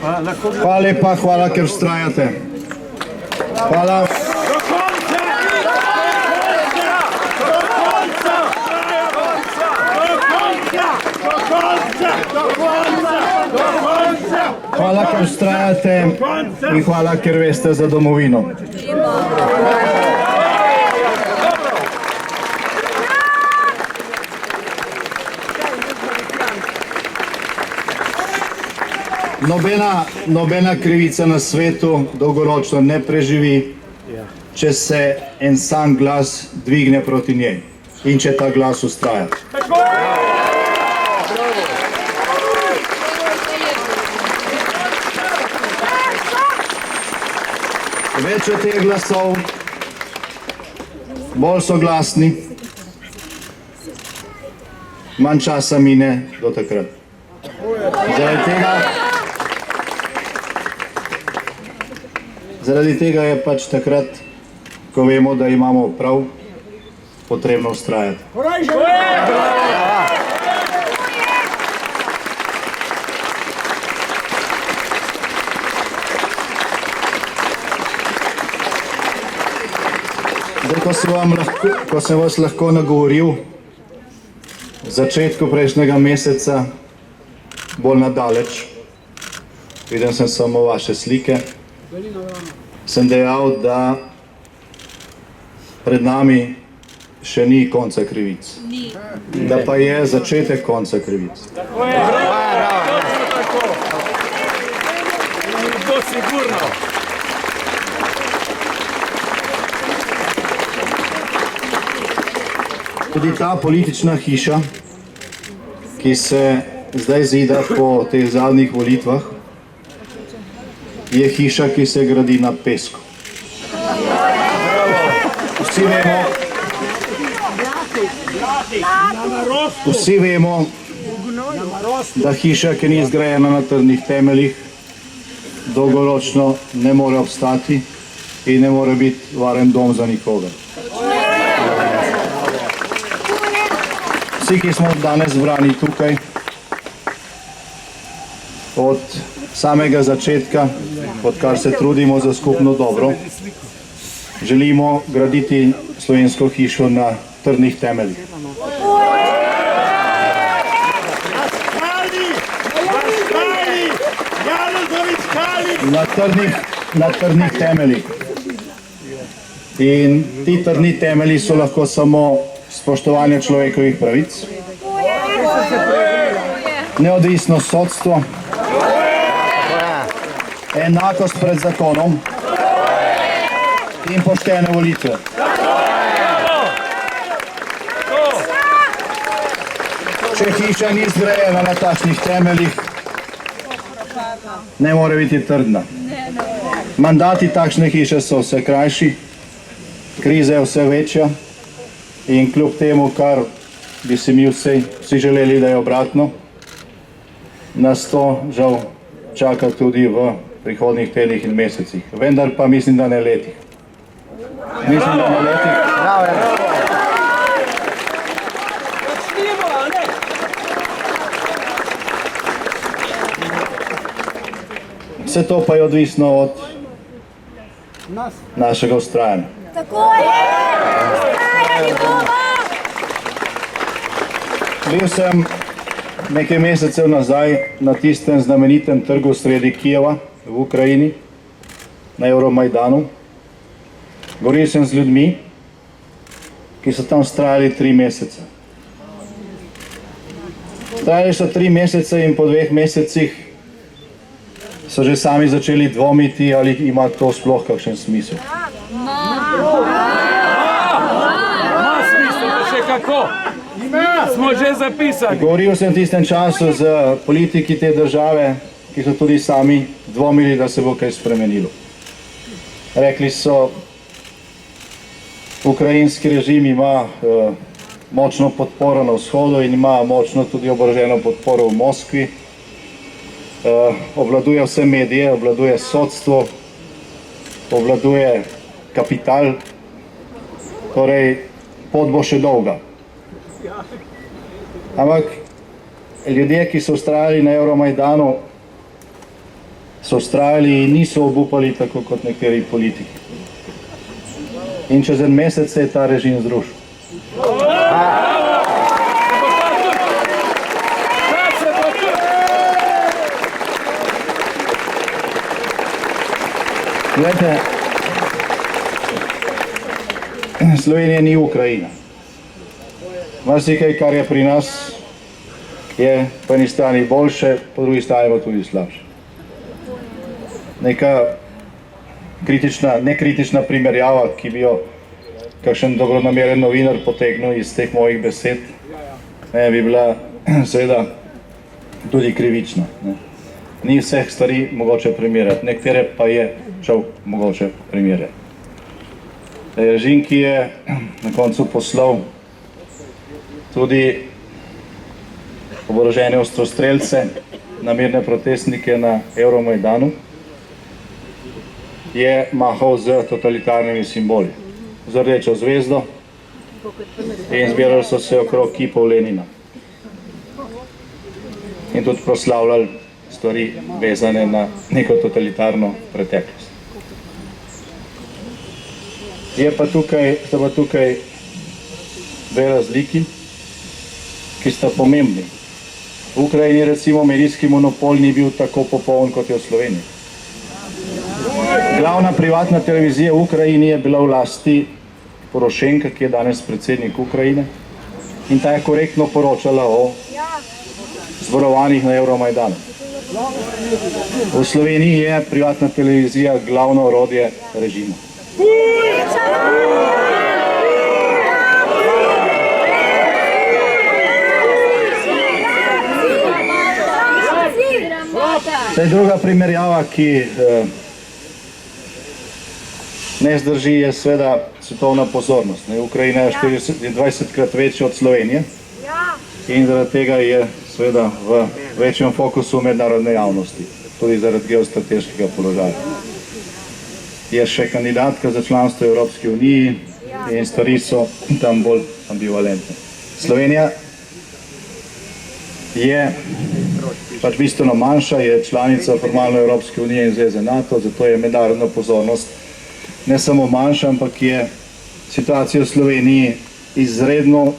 Hvala lepa, hvala, ker vztrajate. Hvala. Hvala, ker vztrajate in hvala, ker veste za domovino. Nobena krivica na svetu dolgoročno ne preživi, če se en sam glas dvigne proti njej in če ta glas vztraja. Več od teh glasov, bolj so glasni, manj časa mine do takrat. Zaradi tega je pač takrat, ko vemo, da imamo prav, potrebno vztrajati. Zdaj, ko sem vas lahko nagovoril v začetku prejšnjega meseca, bolj nadaleč, videl sem samo vaše slike, sem dejal, da pred nami še ni konca krivic, da pa je začetek konca krivic. Tudi ta politična hiša, ki se zdaj zida po teh zadnjih volitvah, je hiša, ki se gradi na pesku. Vsi vemo, da hiša, ki ni zgrajena na trdnih temeljih, dolgoročno ne more obstati in ne more biti varen dom za nikogar. Vsi, ki smo danes zbrani tukaj, od samega začetka, odkar se trudimo za skupno dobro, želimo graditi slovensko hišo na trdnih temeljih. Na trdnih temeljih. In ti trdni temelji so lahko samo spoštovanje človekovih pravic, neodvisno sodstvo, enakost pred zakonom in poštene volitve. Če hiša ni zgrajena na takšnih temeljih, ne more biti trdna. Mandati takšne hiše so vse krajši, kriza je vse večja in kljub temu, kar bi si mi vsi želeli, da je obratno, nas to žal čaka tudi v prihodnjih tednih in mesecih. Vendar pa mislim, da ne letih. Mislim, da ne letih. Vse to pa je odvisno od našega vztrajanja. Tako je! Vztrajanje bomo! Bil sem nekaj mesecev nazaj na tistem znamenitem trgu sredi Kijeva v Ukrajini, na Euromajdanu. Govoril sem z ljudmi, ki so tam vztrajali 3 mesece. Vztrajali so 3 mesece in po 2 mesecih so že sami začeli dvomiti, ali ima to sploh kakšen smisel. Smo že zapisali. Govoril sem v tistem času z politiki te države, ki so tudi sami dvomili, da se bo kaj spremenilo. Rekli so, ukrajinski režim ima močno podporo na vzhodu in ima močno tudi oboroženo podporo v Moskvi. Obvladuje vse medije, obvladuje sodstvo, obvladuje kapital, torej pot bo še dolga. Ampak ljudje, ki so vztrajali na Euromajdanu, so vztrajali in niso obupali tako kot nekateri politiki. In čez en mesec se je ta režim zrušil. Glejte, Slovenija ni Ukrajina. Marsikaj, kar je pri nas, je po eni strani boljše, po drugi strani pa tudi slabše. Neka nekritična primerjava, ki bi jo kakšen dobronameren novinar potegnil iz teh mojih besed, bi bila seveda tudi krivična. Ni vseh stvari mogoče primerjati, nekatere pa je čal mogoče primerjati. Režim, ki je na koncu poslal tudi oborožene ostrostrelce na mirne protestnike na Euromajdanu, je mahal z totalitarnimi simboli, z rdečo zvezdo in zbirali so se okrog kipov Lenina. In tudi proslavljali stvari vezane na neko totalitarno preteklost. Sta pa tukaj dve razliki, ki sta pomembni. V Ukrajini recimo medijski monopol ni bil tako popoln, kot je v Sloveniji. Glavna privatna televizija v Ukrajini je bila v lasti Porošenka, ki je danes predsednik Ukrajine, in ta je korektno poročala o zborovanjih na Euromajdanu. V Sloveniji je privatna televizija glavno orodje režima. To je druga primerjava, ki ne zdrži, je seveda svetovna pozornost. Ukrajina je 20krat večja od Slovenije in zaradi tega je seveda v večjem fokusu mednarodne javnosti, tudi zaradi geostrateškega položaja. Je še kandidatka za članstvo v Evropski uniji in stvari so tam bolj ambivalentne. Slovenija je pač bistveno manjša, je članica formalno Evropske unije in Zveze NATO, zato je mednarodna pozornost ne samo manjša, ampak je situacijo v Sloveniji izredno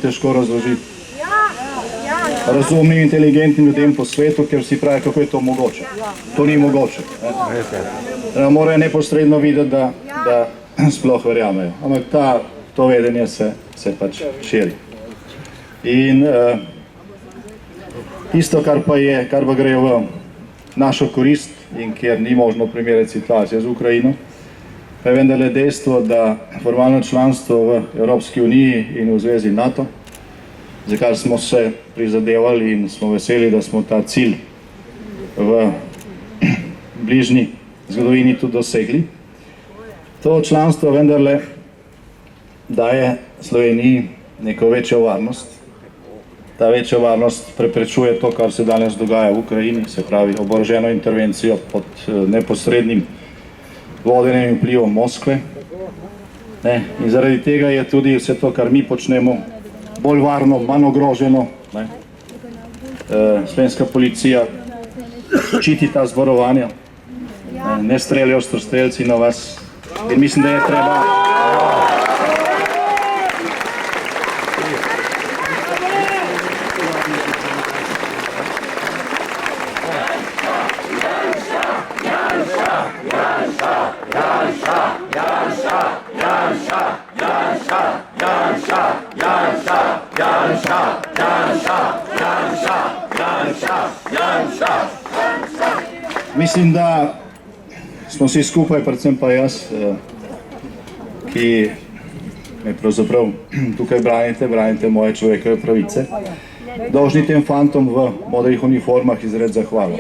težko razložiti razumnim, inteligentnim ljudem po svetu, ker vsi pravijo, kako je to mogoče. To ni mogoče. Morajo neposredno videti, da sploh verjamejo. Ampak to vedenje se pač širi. In tisto, kar pa gre v našo korist in kjer ni možno primerjati situacijo z Ukrajino, pa je vendarle dejstvo, da formalno članstvo v Evropski uniji in v Zvezi NATO, za kar smo se prizadevali in smo veseli, da smo ta cilj v bližnji zgodovini tudi dosegli, to članstvo vendarle daje Sloveniji neko večjo varnost. Ta večja varnost preprečuje to, kar se danes dogaja v Ukrajini, se pravi oboroženo intervencijo pod neposrednim vodenjem in vplivom Moskve. In zaradi tega je tudi vse to, kar mi počnemo, bolj varno, manj ogroženo. Slovenska policija ščiti ta zborovanja, ne streljajo ostrostrelci na vas. In mislim, da je treba... Mislim, da smo vsi skupaj, predvsem pa jaz, ki me pravzaprav tukaj branite moje človekove pravice, dolžni tem fantom v modrih uniformah izreči zahvalo.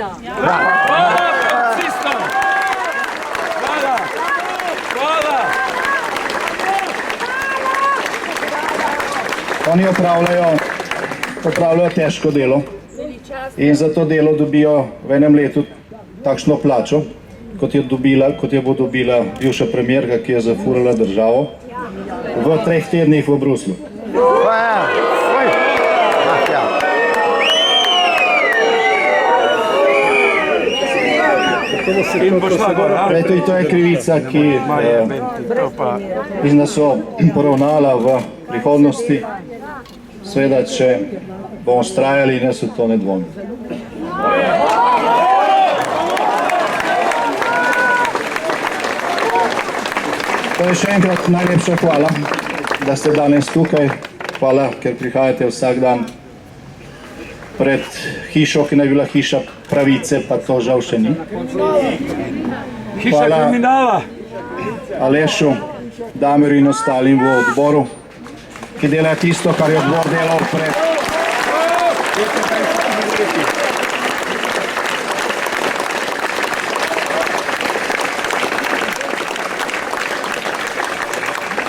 Oni opravljajo težko delo in za to delo dobijo v enem letu takšno plačo, kot je bo dobila bivša premierka, ki je zafurala državo v 3 tednih v Bruslju. in bo šla gor. Glejte, to je krivica, ki bi nas poravnala v prihodnosti. Seveda, če bomo vztrajali, jaz v to ne dvomim. Torej, še enkrat najlepša hvala, da ste danes tukaj. Hvala, ker prihajate vsak dan pred hišo, ki naj bila hiša pravice, pa to žal še ni. Hiša kriminala. Alešu, Damirju in ostalim v odboru, ki delajo tisto, kar je odbor delal pred.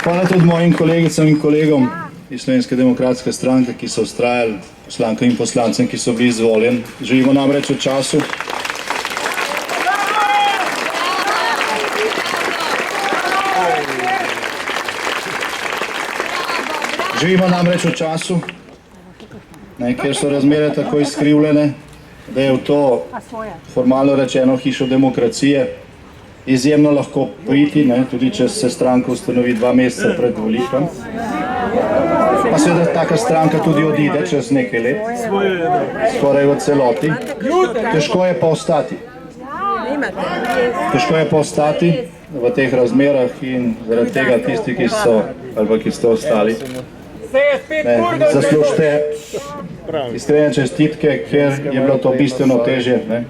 Hvala tudi mojim kolegicam in kolegom iz Slovenske demokratske stranke, ki so vztrajali, poslankam in poslancem, ki so bili izvoljeni. Živimo namreč v času, kjer so razmere tako izkrivljene, da je v to formalno rečeno hišo demokracije izjemno lahko priti, tudi če se stranka ustanovi 2 meseca pred volitvami. Pa seveda taka stranka tudi odide čez nekaj let, skoraj v celoti. Težko je pa ostati. Težko je pa ostati v teh razmerah in zaradi tega tisti, ki so, ali pa ki ste ostali, zaslužite iskrene čestitke, ker je bilo to bistveno težje,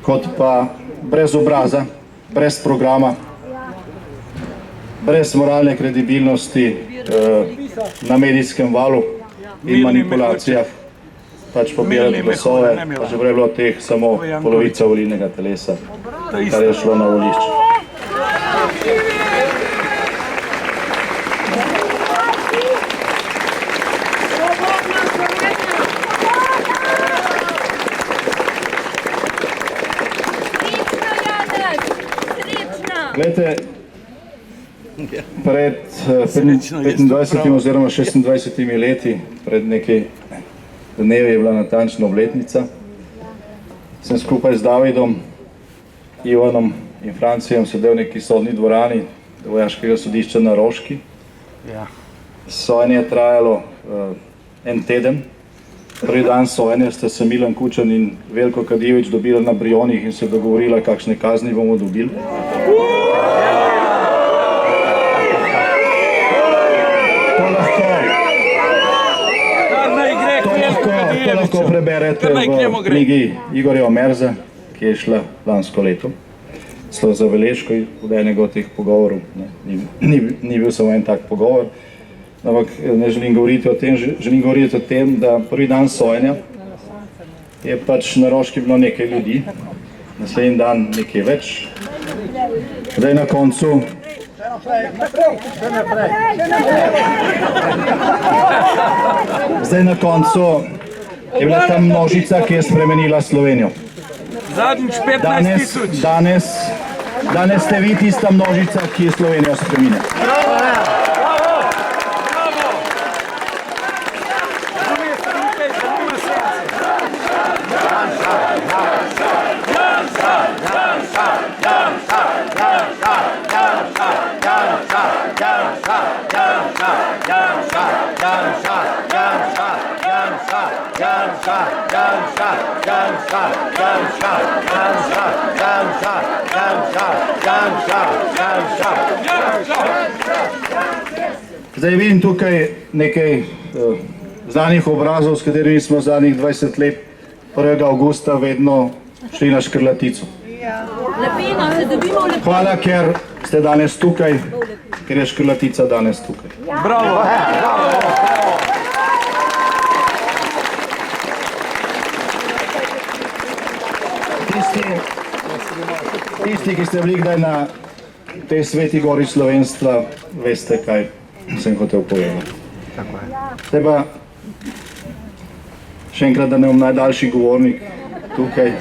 kot pa brez obraza, brez programa, brez moralne kredibilnosti na medijskem valu in manipulacijah, pač pobirati glasove, pa čeprav je bilo teh samo polovica volilnega telesa, kar je šlo na volišče. Glejte, pred 25 oziroma 26 leti, pred nekaj dnevi je bila natančna obletnica, sem skupaj z Davidom, Ivanom in Francijem sedel v neki sodni dvorani vojaškega sodišča na Roški. Sojenje je trajalo en teden. Prvi dan sojenja sta se Milan Kučan in Veljko Kadijević dobila na Brionih in se dogovorila, kakšne kazni bomo dobili. To lahko preberete v knjigi Igorja Omerza, ki je šla lansko leto. Celo zabeležko od enega od teh pogovorov. Ni bil samo en tak pogovor. Ampak ne želim govoriti o tem, želim govoriti o tem, da prvi dan sojenja je pač na Roški bilo nekaj ljudi, naslednji dan nekaj več. Zdaj na koncu je bila ta množica, ki je spremenila Slovenijo. Zadnjič 15 000. Danes ste vi tista množica, ki je Slovenijo spremenila. Zdaj vidim tukaj nekaj znanih obrazov, s katerimi smo zadnjih 20 let 1. avgusta vedno šli na Škrlatico. Hvala, ker ste danes tukaj, ker je Škrlatica danes tukaj. Bravo! Tisti, ki ste bili kdaj na tej sveti gori slovenstva, veste, kaj sem hotel povedati. Zdaj pa še enkrat, da ne bom najdaljši govornik tukaj.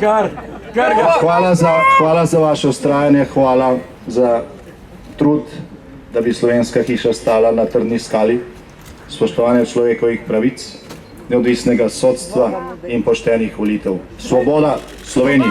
Hvala za vaše vztrajanje, hvala za trud, da bi slovenska hiša stala na trdni skali, spoštovanje človekovih pravic, neodvisnega sodstva in poštenih volitev. Svoboda Sloveniji!